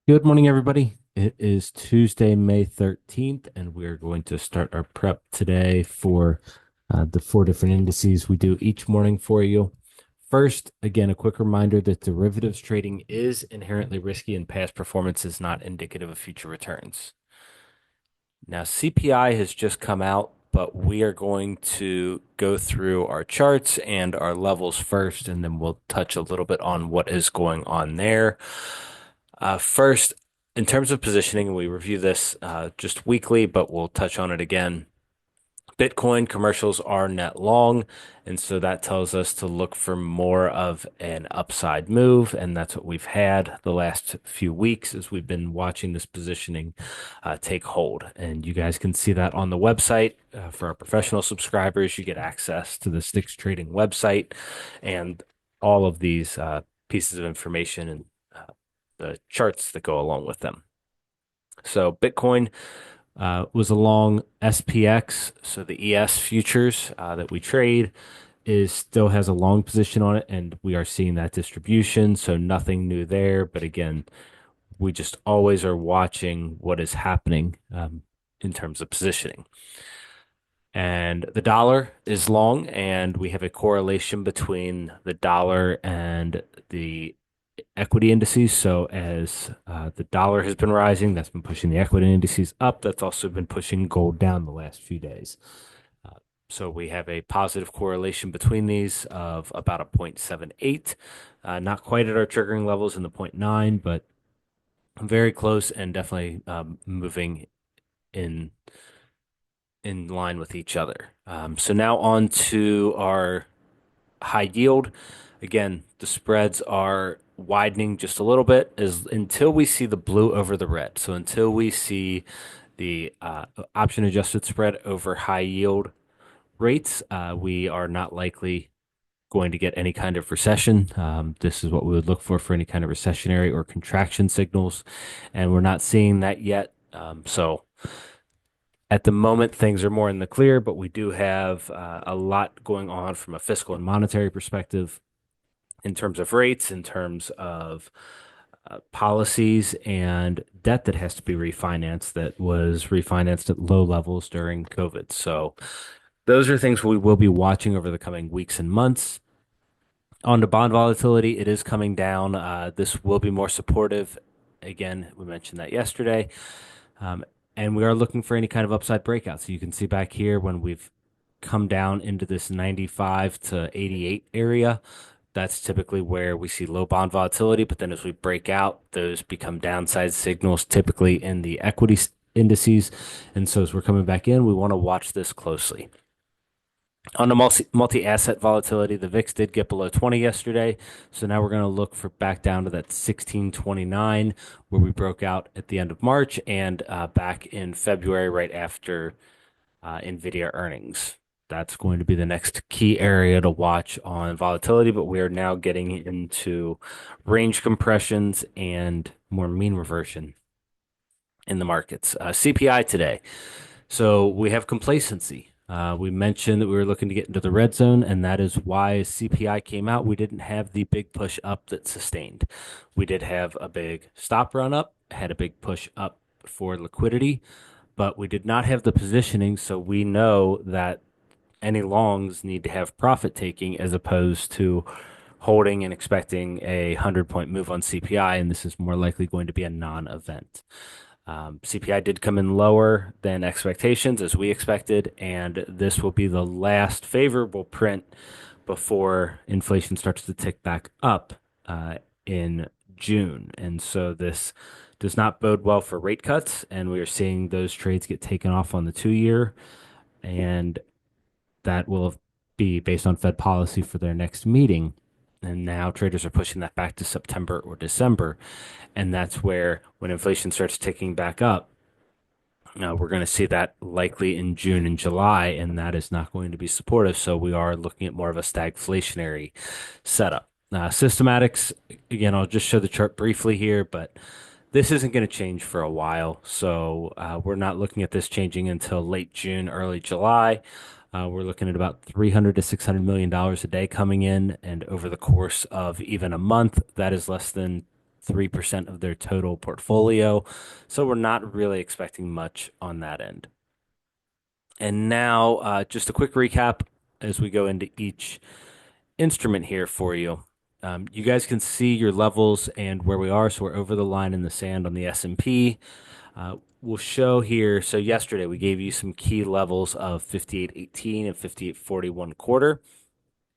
Good morning, everybody. It is Tuesday, May 13th, and we're going to start our prep today for the four different indices we do each morning for you. First, again, a quick reminder that derivatives trading is inherently risky and past performance is not indicative of future returns. Now, CPI has just come out, but we are going to go through our charts and our levels first, and then we'll touch a little bit on what is going on there. First, in terms of positioning, we review this just weekly, but we'll touch on it again. Bitcoin commercials are net long, and so that tells us to look for more of an upside move, and that's what we've had the last few weeks as we've been watching this positioning take hold. And you guys can see that on the website. For our professional subscribers, you get access to the Sticks Trading website and all of these pieces of information and the charts that go along with them. So Bitcoin was along SPX, so the ES futures that we trade is still has a long position on it, and we are seeing that distribution. So nothing new there, but again, we just always are watching what is happening in terms of positioning. And the dollar is long, and we have a correlation between the dollar and the equity indices. So as the dollar has been rising, that's been pushing the equity indices up. That's also been pushing gold down the last few days. So we have a positive correlation between these of about a 0.78. Not quite at our triggering levels in the zero point 0.9, but very close and definitely moving in line with each other. So now on to our high yield. Again, the spreads are widening just a little bit as until we see the blue over the red. So until we see the option adjusted spread over high yield rates, we are not likely going to get any kind of recession. This is what we would look for any kind of recessionary or contraction signals, and we're not seeing that yet. So at the moment, things are more in the clear, but we do have a lot going on from a fiscal and monetary perspective in terms of rates, in terms of policies and debt that has to be refinanced that was refinanced at low levels during COVID. So those are things we will be watching over the coming weeks and months. On to bond volatility, it is coming down. This will be more supportive. Again, we mentioned that yesterday. Um, and we are looking for any kind of upside breakout. So you can see back here when we've come down into this 95 to 88 area, that's typically where we see low bond volatility. But then as we break out, those become downside signals, typically in the equity indices. And so as we're coming back in, we want to watch this closely. On the multi-asset volatility, the VIX did get below 20 yesterday. So now we're going to look for back down to that 1629 where we broke out at the end of March and back in February right after NVIDIA earnings. That's going to be the next key area to watch on volatility, but we are now getting into range compressions and more mean reversion in the markets. CPI today. So we have complacency. We mentioned that we were looking to get into the red zone, and that is why CPI came out. We didn't have the big push up that sustained. We did have a big stop run up, had a big push up for liquidity, but we did not have the positioning. So we know that any longs need to have profit taking as opposed to holding and expecting a 100-point move on CPI, and this is more likely going to be a non-event. CPI did come in lower than expectations, as we expected, and this will be the last favorable print before inflation starts to tick back up in June. And so this does not bode well for rate cuts, and we are seeing those trades get taken off on the 2 year, and that will be based on Fed policy for their next meeting. And now traders are pushing that back to September or December. And that's where, when inflation starts ticking back up, we're going to see that likely in June and July, and that is not going to be supportive. So we are looking at more of a stagflationary setup. Systematics, again, I'll just show the chart briefly here, but this isn't going to change for a while. So we're not looking at this changing until late June, early July. We're looking at about $300 to $600 million a day coming in, and over the course of even a month, that is less than 3% of their total portfolio. So we're not really expecting much on that end. And now, just a quick recap as we go into each instrument here for you. You guys can see your levels and where we are. So we're over the line in the sand on the S&P. We'll show here. So yesterday we gave you some key levels of 58.18 and 58.41 quarter.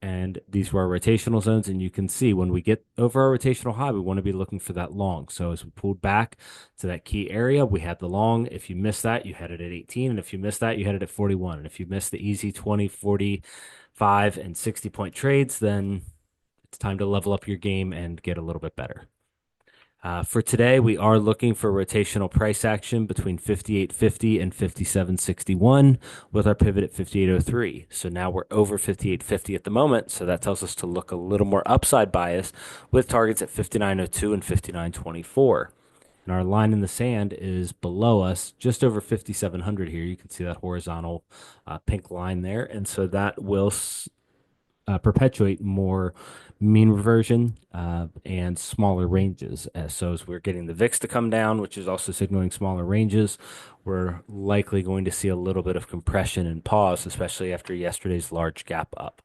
And these were our rotational zones. And you can see when we get over our rotational high, we want to be looking for that long. So as we pulled back to that key area, we had the long. If you missed that, you had it at 18. And if you missed that, you had it at 41. And if you missed the easy 20, 45, and 60-point trades, then it's time to level up your game and get a little bit better. For today, we are looking for rotational price action between 58.50 and 57.61 with our pivot at 58.03. So now we're over 58.50 at the moment. So that tells us to look a little more upside bias with targets at 59.02 and 59.24. And our line in the sand is below us, just over 5,700 here. You can see that horizontal pink line there. And so that will perpetuate more mean reversion and smaller ranges. So as we're getting the VIX to come down, which is also signaling smaller ranges, we're likely going to see a little bit of compression and pause, especially after yesterday's large gap up.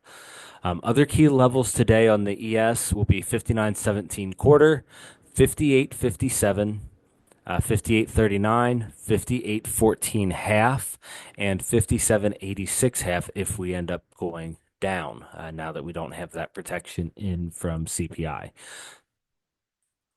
Other key levels today on the ES will be 59.17 quarter, 58.57, 58.39, 58.14 half, and 57.86 half if we end up going down now that we don't have that protection in from CPI.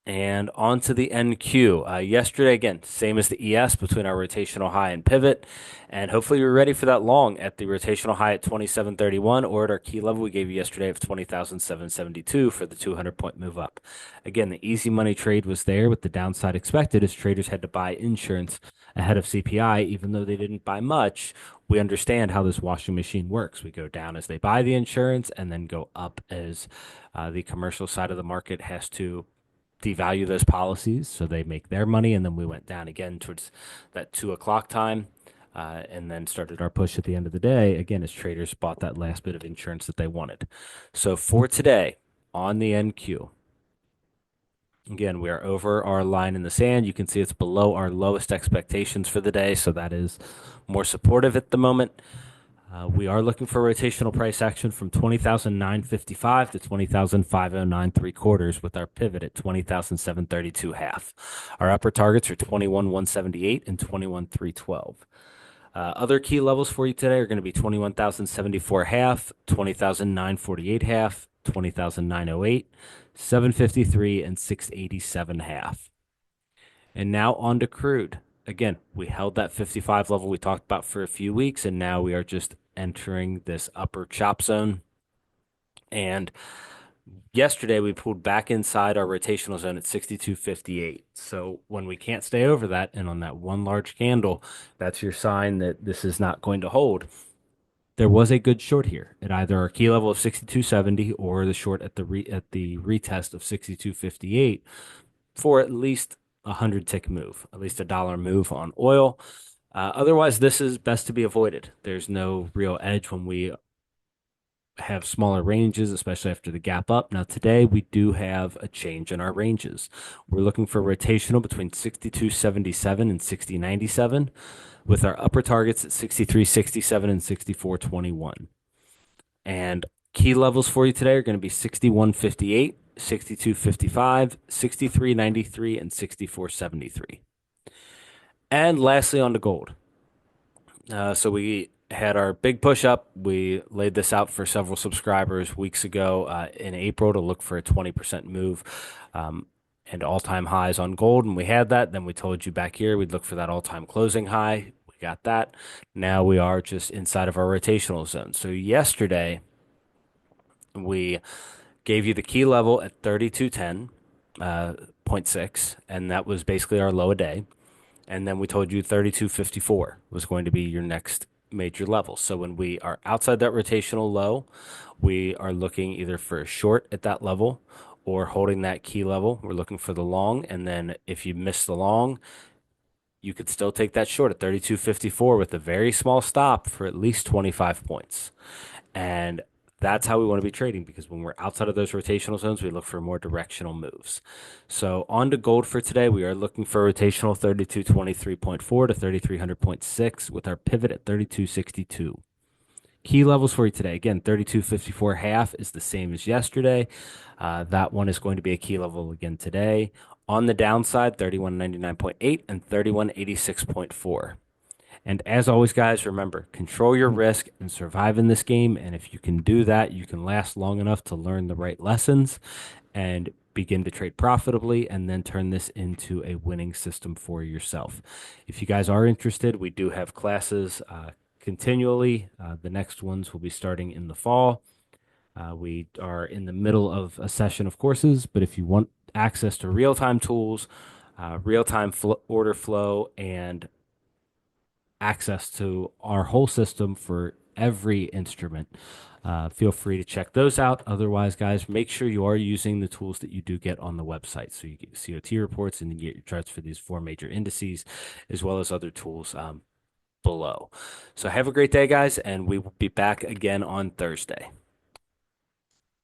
And on to the NQ. Yesterday, again, same as the ES between our rotational high and pivot. And hopefully you're ready for that long at the rotational high at 27.31 or at our key level we gave you yesterday of 20,772 for the 200-point move up. Again, the easy money trade was there with the downside expected as traders had to buy insurance ahead of CPI, even though they didn't buy much. We understand how this washing machine works. We go down as they buy the insurance and then go up as the commercial side of the market has to devalue those policies so they make their money. And then we went down again towards that 2 o'clock time and then started our push at the end of the day, again, as traders bought that last bit of insurance that they wanted. So for today on the NQ, again, we are over our line in the sand. You can see it's below our lowest expectations for the day. So that is more supportive at the moment. We are looking for rotational price action from 20,955 to 20,509 three quarters with our pivot at 20,732 half. Our upper targets are 21,178 and 21,312. Other key levels for you today are going to be 21,074 half, 20,948 half, 20,908, 753, and 687 half. And now on to crude. Again, we held that 55 level we talked about for a few weeks, and now we are just entering this upper chop zone. And yesterday we pulled back inside our rotational zone at 62.58. So when we can't stay over that, and on that one large candle, that's your sign that this is not going to hold. There was a good short here at either our key level of 62.70 or the short at the retest of 62.58 for at least 100-tick move, at least $1 move on oil. Otherwise, this is best to be avoided. There's no real edge when we have smaller ranges, especially after the gap up. Now, today we do have a change in our ranges. We're looking for rotational between 62.77 and 60.97 with our upper targets at 63.67 and 64.21. And key levels for you today are going to be 61.58, 62.55, 63.93, and 64.73. And lastly, on to gold. So we had our big push up. We laid this out for several subscribers weeks ago in April to look for a 20% move and all-time highs on gold. And we had that. Then we told you back here we'd look for that all-time closing high. We got that. Now we are just inside of our rotational zone. So yesterday we gave you the key level at 3210.6, and that was basically our low a day. And then we told you 3254 was going to be your next major level. So when we are outside that rotational low, we are looking either for a short at that level or holding that key level. We're looking for the long. And then if you miss the long, you could still take that short at 3254 with a very small stop for at least 25 points. And That's how we want to be trading because when we're outside of those rotational zones, we look for more directional moves. So on to gold for today, we are looking for rotational 3223.4 to 3300.6 with our pivot at 3262. Key levels for you today. Again, 3254 half is the same as yesterday. That one is going to be a key level again today. On the downside, 3199.8 and 3186.4. And as always, guys, remember, control your risk and survive in this game. And if you can do that, you can last long enough to learn the right lessons and begin to trade profitably and then turn this into a winning system for yourself. If you guys are interested, we do have classes continually. The next ones will be starting in the fall. We are in the middle of a session of courses, but if you want access to real-time tools, real-time order flow, and access to our whole system for every instrument. Feel free to check those out. Otherwise, guys, make sure you are using the tools that you do get on the website. So you get COT reports and you get your charts for these four major indices, as well as other tools below. So have a great day, guys, and we will be back again on Thursday.